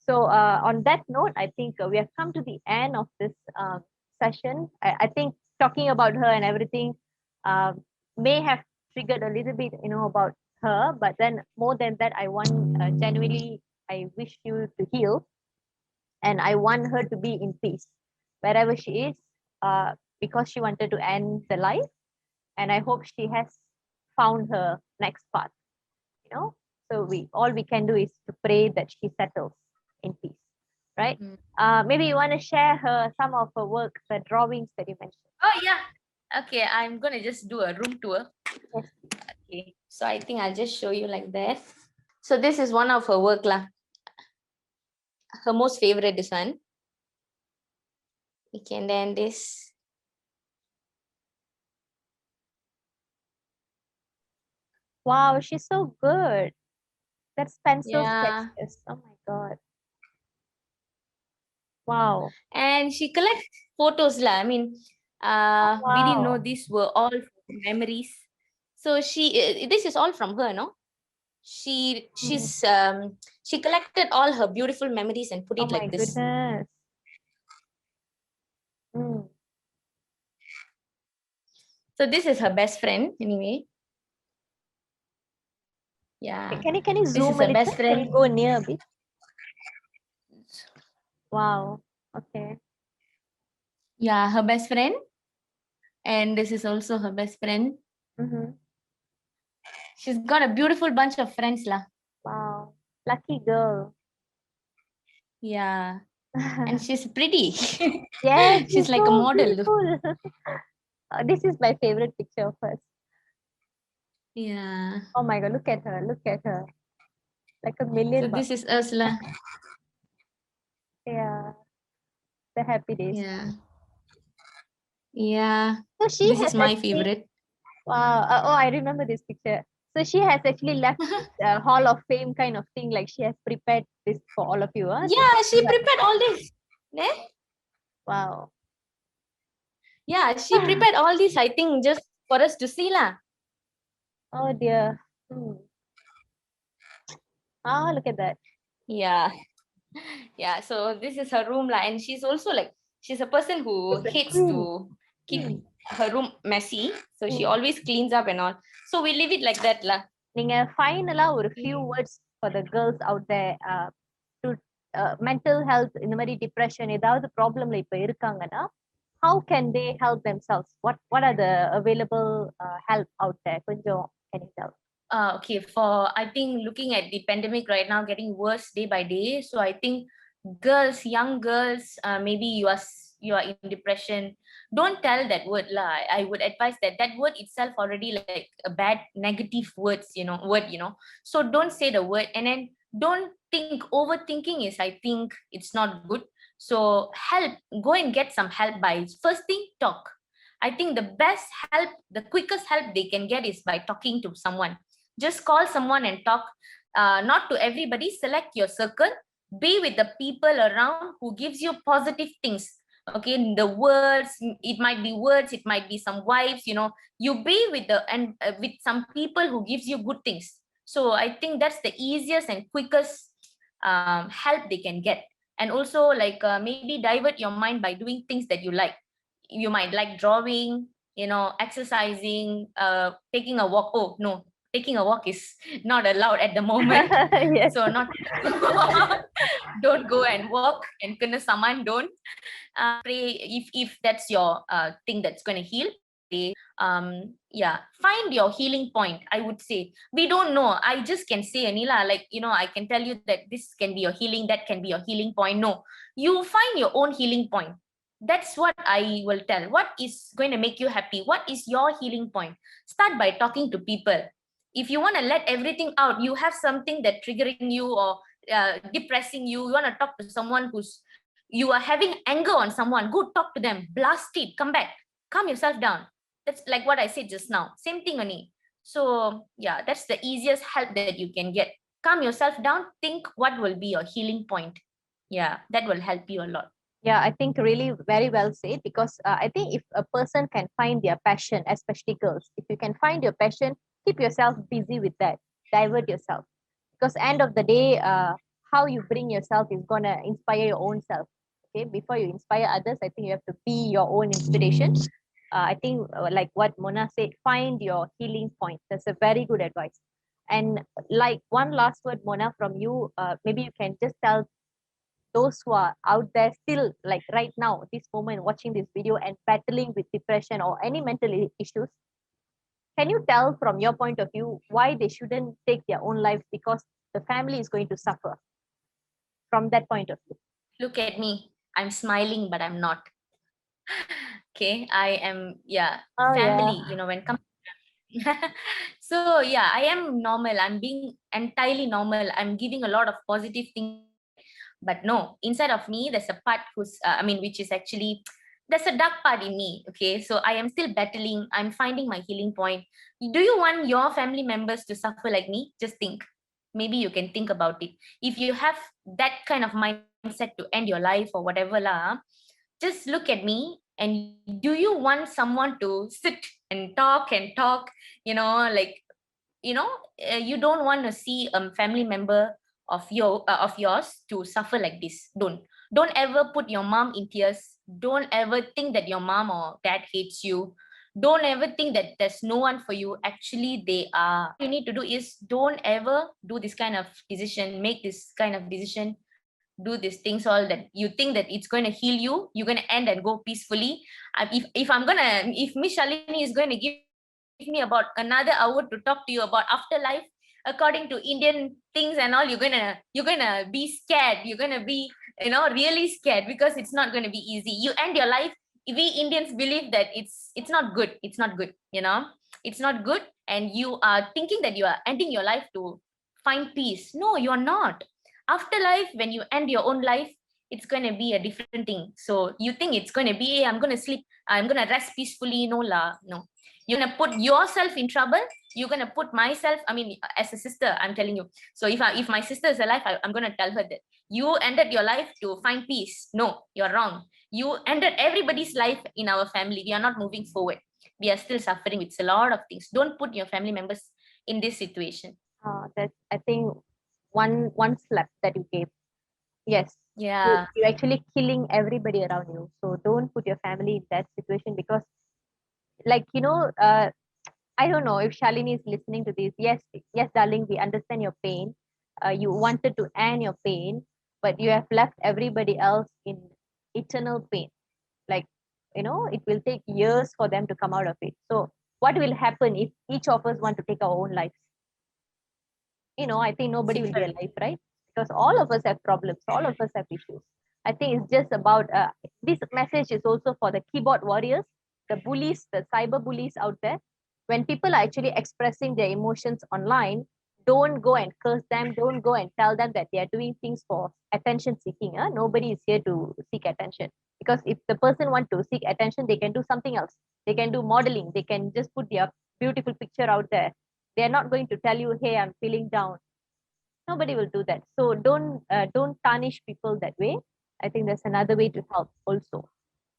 B: So on that note, I think we have come to the end of this session. I think talking about her and everything may have triggered a little bit, about her. But then more than that, I want genuinely, I wish you to heal, and I want her to be in peace wherever she is, because she wanted to end the life, and I hope she has found her next path. So we can do is to pray that she settles in peace, right? Maybe you want to share some of her work, the drawings that you mentioned.
C: Oh yeah. Okay, I'm gonna just do a room tour.
B: Yes.
C: Okay, so I think I'll just show you like that. So this is one of her work lah. Her most favorite, this one. Okay, and then this.
B: Wow, she's so good. That's pencil
C: Yeah.
B: sketches. Oh my god. Wow.
C: And she collects photos lah. I mean, we didn't know
B: Wow.
C: these were all memories. So this is all from her, no? She collected all her beautiful memories and put
B: Oh
C: it
B: my
C: like this.
B: goodness. Mm.
C: So this is her best friend anyway. Yeah.
B: Can you
C: This
B: zoom
C: is
B: a
C: her
B: little?
C: best
B: Can
C: friend.
B: you go near a bit? Wow. Okay.
C: Yeah, her best friend. And this is also her best friend.
B: Mm-hmm.
C: She's got a beautiful bunch of friends lah.
B: Wow. Lucky girl.
C: Yeah. And she's pretty.
B: Yes,
C: She's like a
B: so
C: model.
B: beautiful. This is my favorite picture of hers.
C: Yeah.
B: Oh my god, look at her. Look at her. Like a million
C: So
B: bucks.
C: this is us lah.
B: Yeah. The happy days.
C: Yeah. Yeah.
B: So she
C: This
B: has
C: is my
B: actually,
C: favorite.
B: wow. I remember this picture. So she has actually left Hall of Fame kind of thing. Like she has prepared this for all of you.
C: Yeah, she prepared all this. Ne?
B: Wow.
C: Yeah, she prepared all this, I think, just for us to see lah.
B: Oh dear. Look at that.
C: Yeah. Yeah, so this is her room lah. And she's also like, she's a person who hates to keep her room messy. So she always cleans up and all. So we leave it like that lah.
B: நீங்க ஃபைனலா ஒரு few words for the girls out there to mental health, இந்த மாதிரி depression ஏதாவது ப்ராப்ளம்ல இப்ப இருக்காங்கன்னா how can they help themselves? What are the available help out there? Kunjo, can you tell?
C: Okay, for I think looking at the pandemic right now getting worse day by day. So I think girls, young girls, maybe you are in depression. Don't tell that word lah. I would advise that that word itself already like a bad negative word. So don't say the word, and then don't think. Overthinking is, I think, it's not good. So help, go and get some help by first thing, talk. I think the best help, the quickest help they can get is by talking to someone. Just call someone and talk. Not to everybody. Select your circle. Be with the people around who gives you positive things. Okay, the words, it might be words, it might be some vibes. You be with with some people who gives you good things. So I think that's the easiest and quickest help they can get. And also, like, maybe divert your mind by doing things that you like. You might like drawing, exercising, taking a walk. Oh no, taking a walk is not allowed at the moment.
B: Yes.
C: So not don't go and walk and kena saman. Don't pray if that's your thing that's going to heal. Pray. Yeah, find your healing point. I would say we don't know. I just can say, Anila, like, I can tell you that this can be your healing, that can be your healing point. No, you find your own healing point. That's what I will tell. What is going to make you happy? What is your healing point? Start by talking to people. If you want to let everything out, you have something that triggering you or depressing you, you want to talk to someone you are having anger on someone, go talk to them, blast it, come back, calm yourself down. That's like what I said just now. Same thing only. So yeah, that's the easiest help that you can get. Calm yourself down, think what will be your healing point. Yeah, that will help you a lot.
B: Yeah, I think really very well said, because I think if a person can find their passion, especially girls, if you can find your passion, keep yourself busy with that, divert yourself, because end of the day, how you bring yourself is gonna inspire your own self. Okay, before you inspire others, I think you have to be your own inspiration. I think like what Mona said, find your healing point. That's a very good advice. And like one last word, Mona, from you, maybe you can just tell those who are out there still, like right now this moment, watching this video and battling with depression or any mental issues. Can you tell from your point of view why they shouldn't take their own lives, because the family is going to suffer from that point of view?
C: Look at me. I'm smiling, but I'm not. Okay, I am, yeah,
B: Oh yeah.
C: family, when come. So yeah, I am normal. I'm being entirely normal. I'm giving a lot of positive things. But no, inside of me, there's a part which is actually, there's a dark part in me. Okay, so I am still battling. I'm finding my healing point. Do you want your family members to suffer like me? Just think. Maybe you can think about it. If you have that kind of mindset to end your life or whatever lah, just look at me, and do you want someone to sit and talk, like, you don't want to see a family member of yours to suffer like this. Don't ever put your mom in tears. Don't ever think that your mom or dad hates you. Don't ever think that there's no one for you. Actually, they are. You need to do is, don't ever do this kind of decision, make this kind of decision, do these things all that you think that it's going to heal you. You're going to end and go peacefully. If Miss Shalini is going to give me about another hour to talk to you about afterlife according to Indian things and all, you're gonna be scared. You're gonna be, really scared, because it's not going to be easy. You end your life. We Indians believe that it's not good. It's not good. It's not good, and you are thinking that you are ending your life to find peace. No, you're not. Afterlife, when you end your own life, it's going to be a different thing. So you think it's going to be, "Hey, I'm going to sleep, I'm going to rest peacefully." No lah, no. You're going to put yourself in trouble. You're going to put myself, as a sister, I'm telling you. So if my sister is alive, I'm going to tell her that you ended your life to find peace. No, you're wrong. You ended everybody's life in our family. We are not moving forward. We are still suffering with a lot of things. Don't put your family members in this situation.
B: That's, I think, one slap that you gave. Yes.
C: Yeah.
B: You're actually killing everybody around you. So don't put your family in that situation, because like, I don't know if Shalini is listening to this. Yes, yes, darling, we understand your pain. You wanted to end your pain, but you have left everybody else in eternal pain. Like, it will take years for them to come out of it. So what will happen if each of us want to take our own lives? I think nobody will be alive, right? Because all of us have problems, all of us have issues. I think it's just about this message is also for the keyboard warriors, the bullies, the cyber bullies out there. When people are actually expressing their emotions online, don't go and curse them, don't go and tell them that they are doing things for attention seeking. Nobody is here to seek attention. Because if the person want to seek attention, they can do something else. They can do modeling, they can just put their beautiful picture out there. They're not going to tell you, hey, I'm feeling down. Nobody will do that. So don't tarnish people that way. I think there's another way to help also.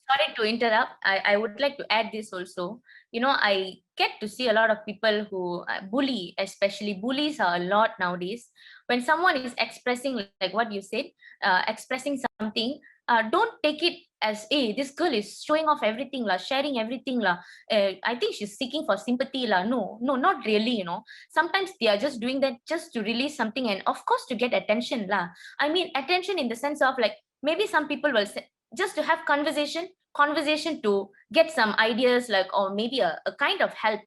C: Sorry to interrupt. I would like to add this also. I get to see a lot of people who bully, especially bullies are a lot nowadays. When someone is expressing, like what you said, expressing something, don't take it as, hey, this girl is showing off everything, la, sharing everything. La. I think she's seeking for sympathy. La. No, not really, Sometimes they are just doing that just to release something and of course to get attention. La. I mean, attention in the sense of like, maybe some people will say, just to have conversation to get some ideas, like, or maybe a kind of help,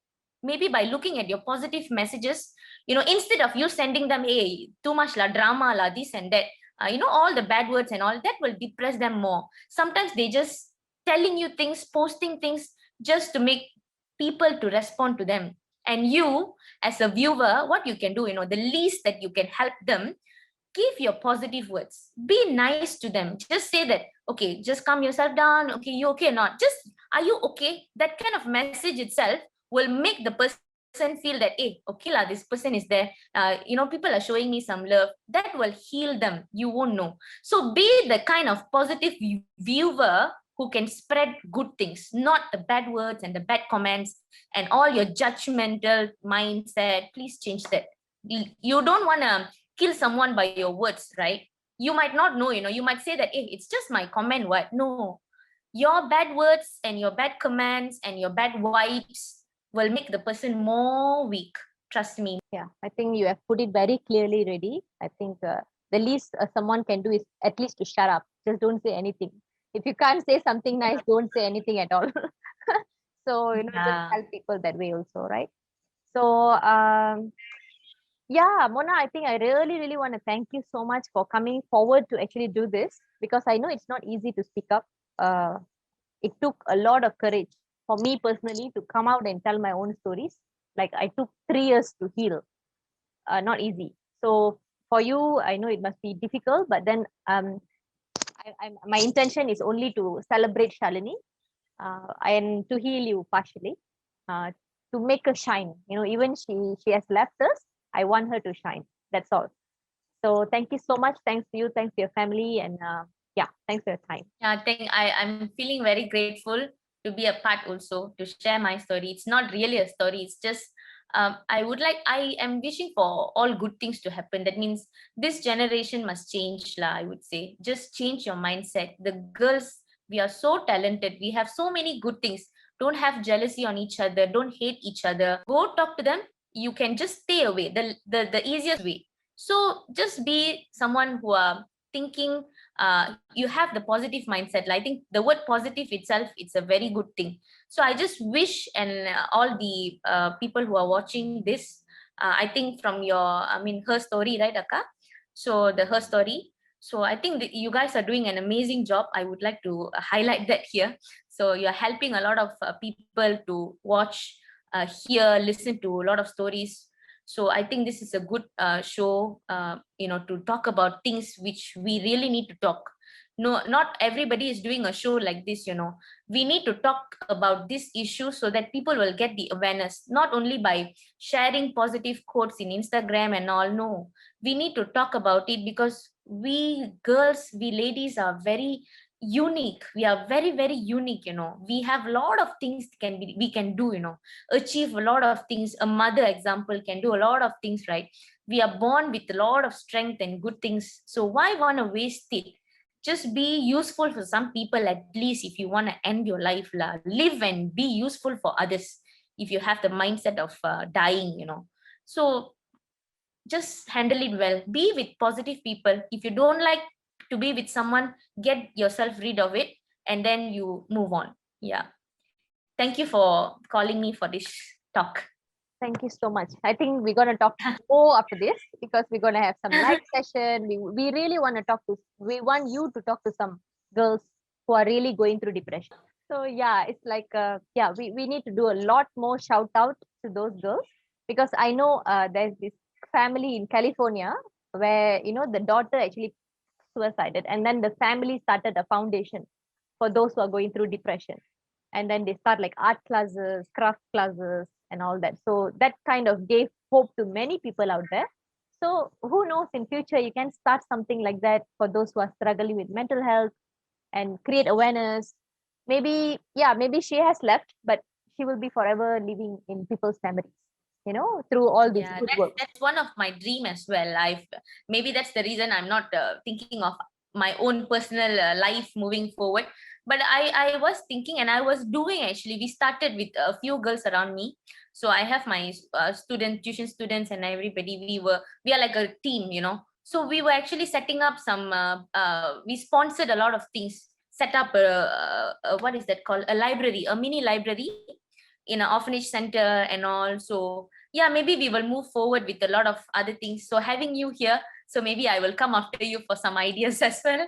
C: maybe by looking at your positive messages, instead of you sending them, hey, too much la drama la this and that, all the bad words and all that will depress them more. Sometimes they just telling you things, posting things just to make people to respond to them. And you as a viewer, what you can do, the least that you can help them, give your positive words, be nice to them, just say that, okay, just calm yourself down, okay, you okay or not, just, are you okay? That kind of message itself will make the person feel that, hey, okay lah, this person is there, people are showing me some love. That will heal them, you won't know. So be the kind of positive viewer who can spread good things, not the bad words and the bad comments and all your judgmental mindset. Please change that. You don't want to kill someone by your words, right? You might not know, you might say that, hey, it's just my comment. What? No, your bad words and your bad comments and your bad vibes will make the person more weak. Trust me.
B: Yeah, I think you have put it very clearly, Reddy. I think the least someone can do is at least to shut up. Just don't say anything. If you can't say something nice, don't say anything at all. So, just help people that way also, right? So, yeah, Mona, I think I really, really want to thank you so much for coming forward to actually do this, because I know it's not easy to speak up. It took a lot of courage for me personally to come out and tell my own stories. Like I took 3 years to heal. Not easy. So for you, I know it must be difficult, but then my intention is only to celebrate Shalini and to heal you partially, to make her shine. Even she has left us, I want her to shine. That's all. So thank you so much. Thanks to you. Thanks to your family. And yeah, thanks for your time.
C: Yeah, I think I'm feeling very grateful to be a part also, to share my story. It's not really a story. It's just, I am wishing for all good things to happen. That means this generation must change, I would say. Just change your mindset. The girls, we are so talented. We have so many good things. Don't have jealousy on each other. Don't hate each other. Go talk to them. You can just stay away. The easiest way. So just be someone who are thinking, you have the positive mindset. I think the word positive itself, it's a very good thing. So I just wish, and all the people who are watching this, I think from her story, right, Akka? So her story. So I think that you guys are doing an amazing job. I would like to highlight that here. So you're helping a lot of people to watch, hear, listen to a lot of stories. So I think this is a good show, to talk about things which we really need to talk. No, not everybody is doing a show like this. We need to talk about this issue so that people will get the awareness, not only by sharing positive quotes in Instagram and all. No, we need to talk about it, because we girls, we ladies are very unique. We are very, very unique. We have a lot of things we can do, achieve a lot of things. A mother example can do a lot of things, right? We are born with a lot of strength and good things. So why want to waste it? Just be useful for some people, at least. If you want to end your life, live and be useful for others. If you have the mindset of dying, so just handle it well. Be with positive people. If you don't like to be with someone, get yourself rid of it, and then you move on. Yeah. Thank you for calling me for this talk.
B: Thank you so much. I think we're gonna talk more after this because we're gonna have some live session. We really want to we want you to talk to some girls who are really going through depression. So yeah, it's like yeah, we need to do a lot more shout out to those girls because I know there's this family in California where the daughter actually suicided, and then the family started a foundation for those who are going through depression, and then they start like art classes, craft classes, and all that. So that kind of gave hope to many people out there. So who knows, in future you can start something like that for those who are struggling with mental health and create awareness. Maybe, yeah, maybe she has left, but she will be forever living in people's memories, through all this
C: Yeah,
B: good work.
C: that's one of my dream as well. Maybe that's the reason I'm not thinking of my own personal life moving forward. But I was thinking, and I was doing, actually. We started with a few girls around me. So I have my tuition students, and everybody. We are like a team, So we were actually setting up some. We sponsored a lot of things. Set up what is that called? A library, a mini library in an orphanage center and all. So yeah, maybe we will move forward with a lot of other things. So having you here, so maybe I will come after you for some ideas as well.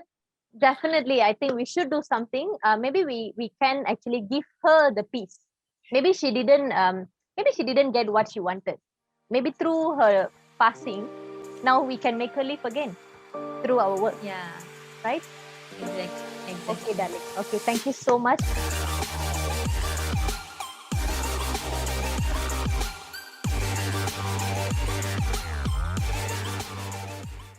B: Definitely, I think we should do something. Maybe we can actually give her the peace. Maybe she didn't get what she wanted. Maybe through her passing, now we can make her live again through our work.
C: Yeah,
B: Right?
C: exactly.
B: Okay, darling. Okay, thank you so much.